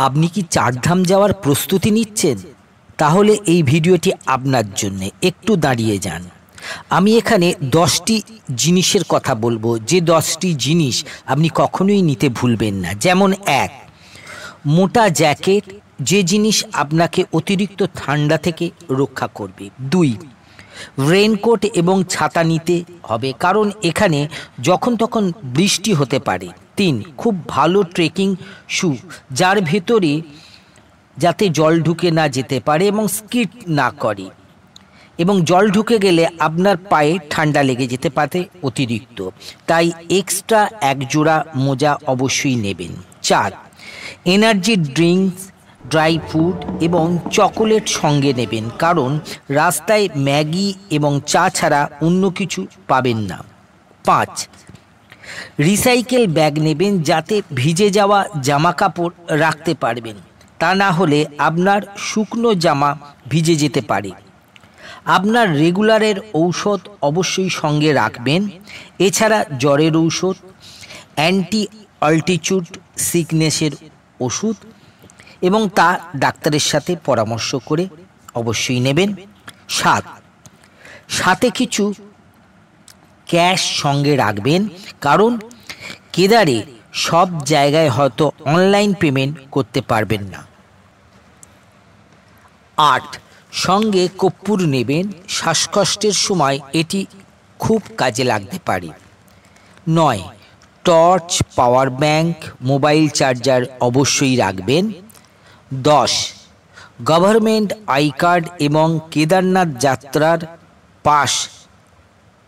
আপনি কি চারধাম যাওয়ার প্রস্তুতি নিচ্ছেন? তাহলে এই ভিডিওটি আপনার জন্য। একটু দাঁড়িয়ে যান। আমি এখানে 10টি জিনিসের কথা বলবো, যে 10টি জিনিস আপনি কখনোই নিতে ভুলবেন না। যেমন 1, মোটা জ্যাকেট, যে জিনিস আপনাকে অতিরিক্ত ঠান্ডা থেকে রক্ষা করবে। 2, রেনকোট এবং ছাতা নিতে হবে, কারণ এখানে যখন তখন বৃষ্টি হতে পারে। 3, খুব ভালো ট্রেকিং শু, যার ভেতরে যাতে জল ঢুকে না যেতে পারে এবং স্কিড না করে, এবং জল ঢুকে গেলে আপনার পায়ে ঠান্ডা লেগে যেতে পারে অতিরিক্ত, তাই এক্সট্রা এক জোড়া মোজা অবশ্যই নেবেন। 4, এনার্জি ড্রিঙ্কস, ড্রাই ফ্রুট এবং চকোলেট সঙ্গে নেবেন, কারণ রাস্তায় ম্যাগি এবং চা ছাড়া অন্য কিছু পাবেন না। 5, রিসাইকেল ব্যাগ নেবেন, যাতে ভিজে যাওয়া জামা কাপড় রাখতে পারবেন, তা না হলে আপনার শুকনো জামা ভিজে যেতে পারে। আপনার রেগুলারের ঔষধ অবশ্যই সঙ্গে রাখবেন, এছাড়া জ্বরের ঔষধ, অ্যান্টি অল্টিটিউড সিকনেসের ওষুধ, এবং তা ডাক্তারের সাথে পরামর্শ করে অবশ্যই নেবেন। 7, সাথে কিছু ক্যাশ সঙ্গে রাখবেন, কারণ কেদারে সব জায়গায় হয়তো অনলাইন পেমেন্ট করতে পারবেন না। 8, সঙ্গে কর্পূর নেবেন, শ্বাসকষ্টের সময় এটি খুব কাজে লাগতে পারে। 9, torch, power bank, mobile charger অবশ্যই রাখবেন। 10, গভর্নমেন্ট আই কার্ড এবং কেদারনাথ যাত্রার পাস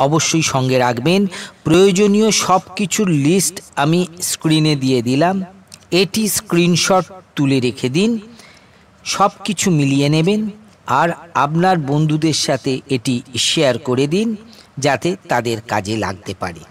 অবশ্যই সঙ্গে রাখবেন। প্রয়োজনীয় সব কিছুর লিস্ট আমি স্ক্রিনে দিয়ে দিলাম, এটি স্ক্রিনশট তুলে রেখে দিন। সব কিছু মিলিয়ে নেবেন আর আপনার বন্ধুদের সাথে এটি শেয়ার করে দিন, যাতে তাদের কাজে লাগতে পারে।